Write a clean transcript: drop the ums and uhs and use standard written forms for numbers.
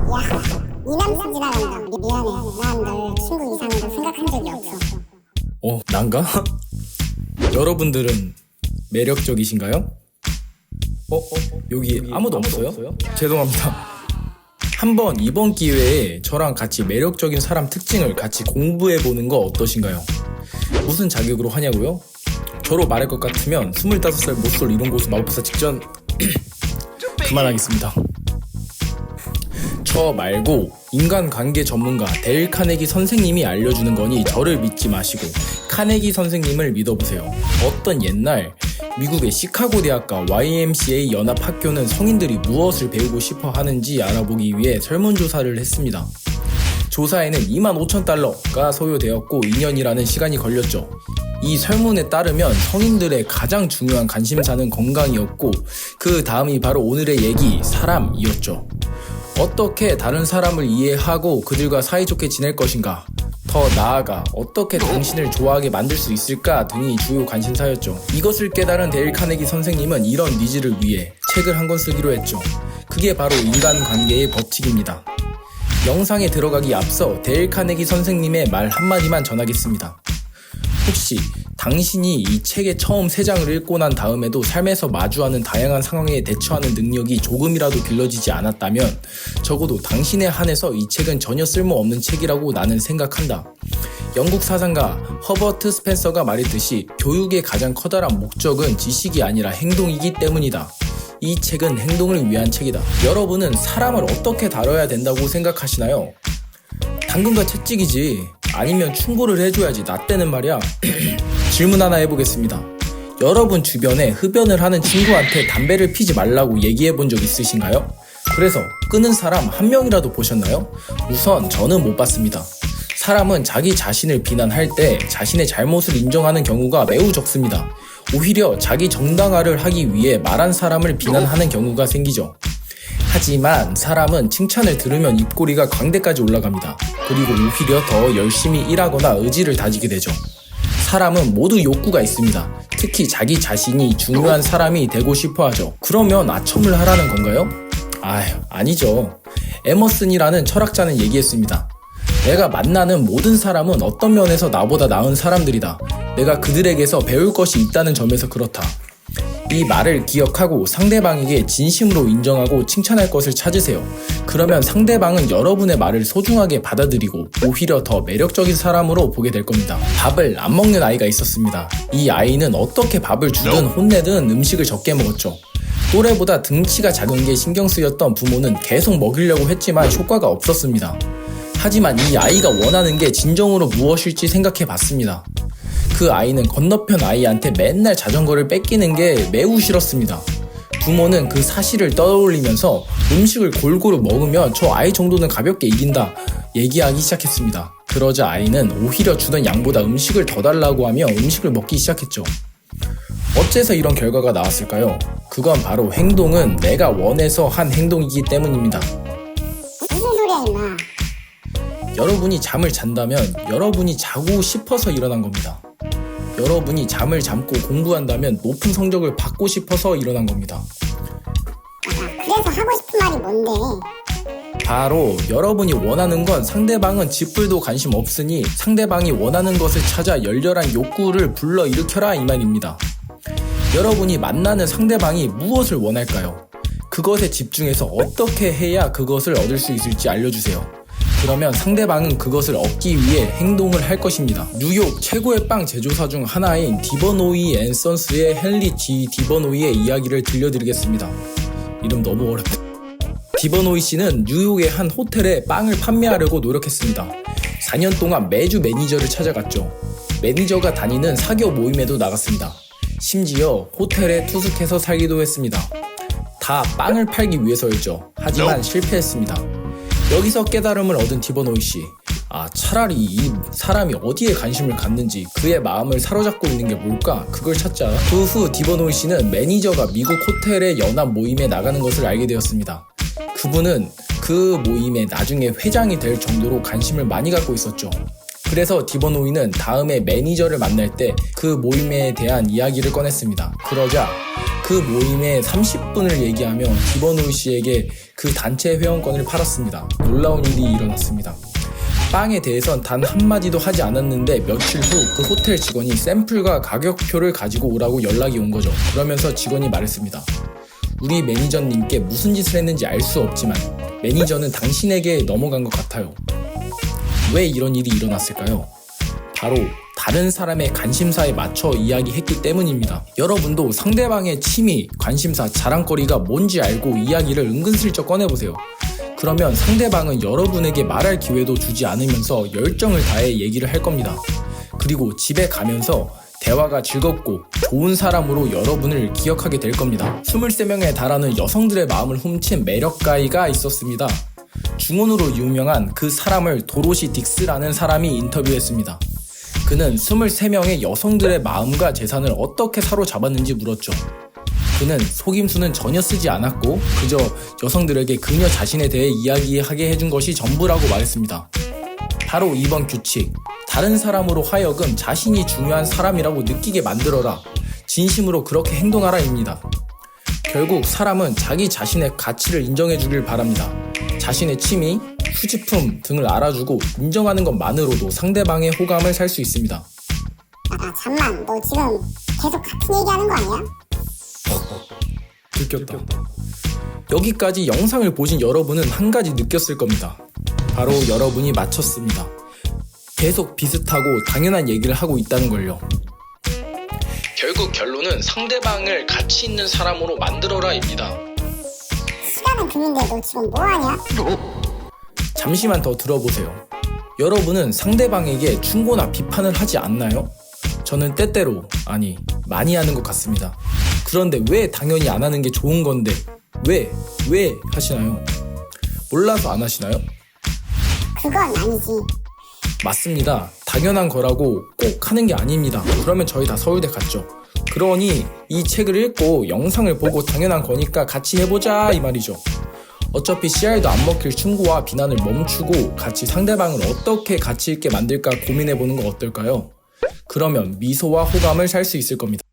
이남친 지나간다. 미안해. 난 널 친구 이상으로 생각한 적이 없어. 난가? 여러분들은 매력적이신가요? 여기 아무도 없어요? 죄송합니다. 한번 이번 기회에 저랑 같이 매력적인 사람 특징을 같이 공부해보는 거 어떠신가요? 무슨 자격으로 하냐고요? 저로 말할 것 같으면 25살 모쏠 이론고수 마법사 직전 그만하겠습니다. 저 말고 인간관계 전문가 데일 카네기 선생님이 알려주는 거니 저를 믿지 마시고 카네기 선생님을 믿어보세요. 어떤 옛날 미국의 시카고 대학과 YMCA 연합학교는 성인들이 무엇을 배우고 싶어 하는지 알아보기 위해 설문조사를 했습니다. 조사에는 25,000달러가 소요되었고 2년이라는 시간이 걸렸죠. 이 설문에 따르면 성인들의 가장 중요한 관심사는 건강이었고 그 다음이 바로 오늘의 얘기 사람이었죠. 어떻게 다른 사람을 이해하고 그들과 사이좋게 지낼 것인가, 더 나아가 어떻게 당신을 좋아하게 만들 수 있을까 등이 주요 관심사였죠. 이것을 깨달은 데일 카네기 선생님은 이런 니즈를 위해 책을 한 권 쓰기로 했죠. 그게 바로 인간관계의 법칙입니다. 영상에 들어가기 앞서 데일 카네기 선생님의 말 한마디만 전하겠습니다. 혹시 당신이 이 책의 처음 3장을 읽고 난 다음에도 삶에서 마주하는 다양한 상황에 대처하는 능력이 조금이라도 길러지지 않았다면 적어도 당신에 한해서 이 책은 전혀 쓸모없는 책이라고 나는 생각한다. 영국 사상가 허버트 스펜서가 말했듯이 교육의 가장 커다란 목적은 지식이 아니라 행동이기 때문이다. 이 책은 행동을 위한 책이다. 여러분은 사람을 어떻게 다뤄야 된다고 생각하시나요? 당근과 채찍이지. 아니면 충고를 해줘야지. 나 때는 말이야. 질문 하나 해보겠습니다. 여러분 주변에 흡연을 하는 친구한테 담배를 피지 말라고 얘기해본 적 있으신가요? 그래서 끊은 사람 한 명이라도 보셨나요? 우선 저는 못 봤습니다. 사람은 자기 자신을 비난할 때 자신의 잘못을 인정하는 경우가 매우 적습니다. 오히려 자기 정당화를 하기 위해 말한 사람을 비난하는 경우가 생기죠. 하지만 사람은 칭찬을 들으면 입꼬리가 광대까지 올라갑니다. 그리고 오히려 더 열심히 일하거나 의지를 다지게 되죠. 사람은 모두 욕구가 있습니다. 특히 자기 자신이 중요한 사람이 되고 싶어 하죠. 그러면 아첨을 하라는 건가요? 아니죠. 에머슨이라는 철학자는 얘기했습니다. 내가 만나는 모든 사람은 어떤 면에서 나보다 나은 사람들이다. 내가 그들에게서 배울 것이 있다는 점에서 그렇다. 이 말을 기억하고 상대방에게 진심으로 인정하고 칭찬할 것을 찾으세요. 그러면 상대방은 여러분의 말을 소중하게 받아들이고 오히려 더 매력적인 사람으로 보게 될 겁니다. 밥을 안 먹는 아이가 있었습니다. 이 아이는 어떻게 밥을 주든 혼내든 음식을 적게 먹었죠. 또래보다 등치가 작은 게 신경 쓰였던 부모는 계속 먹이려고 했지만 효과가 없었습니다. 하지만 이 아이가 원하는 게 진정으로 무엇일지 생각해 봤습니다. 그 아이는 건너편 아이한테 맨날 자전거를 뺏기는 게 매우 싫었습니다. 부모는 그 사실을 떠올리면서 음식을 골고루 먹으면 저 아이 정도는 가볍게 이긴다 얘기하기 시작했습니다. 그러자 아이는 오히려 주던 양보다 음식을 더 달라고 하며 음식을 먹기 시작했죠. 어째서 이런 결과가 나왔을까요? 그건 바로 행동은 내가 원해서 한 행동이기 때문입니다. 무슨 소리야 임마. 여러분이 잠을 잔다면 여러분이 자고 싶어서 일어난 겁니다. 여러분이 잠을 잠고 공부한다면 높은 성적을 받고 싶어서 일어난 겁니다. 그래서 하고 싶은 말이 뭔데? 바로 여러분이 원하는 건 상대방은 쥐뿔도 관심 없으니 상대방이 원하는 것을 찾아 열렬한 욕구를 불러일으켜라 이 말입니다. 여러분이 만나는 상대방이 무엇을 원할까요? 그것에 집중해서 어떻게 해야 그것을 얻을 수 있을지 알려주세요. 그러면 상대방은 그것을 얻기 위해 행동을 할 것입니다. 뉴욕 최고의 빵 제조사 중 하나인 디버노이 앤 선스의 헨리 G. 디버노이의 이야기를 들려드리겠습니다. 이름 너무 어렵다. 디버노이 씨는 뉴욕의 한 호텔에 빵을 판매하려고 노력했습니다. 4년 동안 매주 매니저를 찾아갔죠. 매니저가 다니는 사교 모임에도 나갔습니다. 심지어 호텔에 투숙해서 살기도 했습니다. 다 빵을 팔기 위해서였죠. 하지만 실패했습니다. 여기서 깨달음을 얻은 디버노이 씨. 차라리 이 사람이 어디에 관심을 갖는지 그의 마음을 사로잡고 있는 게 뭘까? 그걸 찾자. 그 후 디버노이 씨는 매니저가 미국 호텔의 연합 모임에 나가는 것을 알게 되었습니다. 그분은 그 모임에 나중에 회장이 될 정도로 관심을 많이 갖고 있었죠. 그래서 디버노이는 다음에 매니저를 만날 때 그 모임에 대한 이야기를 꺼냈습니다. 그러자 그 모임에 30분을 얘기하며 기버누이 씨에게 그 단체 회원권을 팔았습니다. 놀라운 일이 일어났습니다. 빵에 대해선 단 한마디도 하지 않았는데 며칠 후 그 호텔 직원이 샘플과 가격표를 가지고 오라고 연락이 온 거죠. 그러면서 직원이 말했습니다. 우리 매니저님께 무슨 짓을 했는지 알 수 없지만 매니저는 당신에게 넘어간 것 같아요. 왜 이런 일이 일어났을까요? 바로 다른 사람의 관심사에 맞춰 이야기했기 때문입니다. 여러분도 상대방의 취미, 관심사, 자랑거리가 뭔지 알고 이야기를 은근슬쩍 꺼내보세요. 그러면 상대방은 여러분에게 말할 기회도 주지 않으면서 열정을 다해 얘기를 할 겁니다. 그리고 집에 가면서 대화가 즐겁고 좋은 사람으로 여러분을 기억하게 될 겁니다. 23명에 달하는 여성들의 마음을 훔친 매력가이가 있었습니다. 중혼으로 유명한 그 사람을 도로시 딕스라는 사람이 인터뷰했습니다. 그는 23명의 여성들의 마음과 재산을 어떻게 사로잡았는지 물었죠. 그는 속임수는 전혀 쓰지 않았고 그저 여성들에게 그녀 자신에 대해 이야기하게 해준 것이 전부라고 말했습니다. 바로 이번 규칙, 다른 사람으로 하여금 자신이 중요한 사람이라고 느끼게 만들어라, 진심으로 그렇게 행동하라입니다. 결국 사람은 자기 자신의 가치를 인정해주길 바랍니다. 자신의 취미, 수집품 등을 알아주고 인정하는 것만으로도 상대방의 호감을 살 수 있습니다. 잠만, 너 지금 계속 같은 얘기하는 거 아니야? 들켰다. 여기까지 영상을 보신 여러분은 한 가지 느꼈을 겁니다. 바로 여러분이 맞췄습니다. 계속 비슷하고 당연한 얘기를 하고 있다는 걸요. 결국 결론은 상대방을 가치 있는 사람으로 만들어라입니다. 시간은 금인데 너 지금 뭐하냐? 잠시만 더 들어보세요. 여러분은 상대방에게 충고나 비판을 하지 않나요? 저는 때때로, 아니 많이 하는 것 같습니다. 그런데 왜 당연히 안 하는 게 좋은 건데 왜 하시나요? 몰라서 안 하시나요? 그건 아니지. 맞습니다. 당연한 거라고 꼭 하는 게 아닙니다. 그러면 저희 다 서울대 갔죠. 그러니 이 책을 읽고 영상을 보고 당연한 거니까 같이 해보자 이 말이죠. 어차피 CR도 안 먹힐 충고와 비난을 멈추고 같이 상대방을 어떻게 가치 있게 만들까 고민해보는 건 어떨까요? 그러면 미소와 호감을 살 수 있을 겁니다.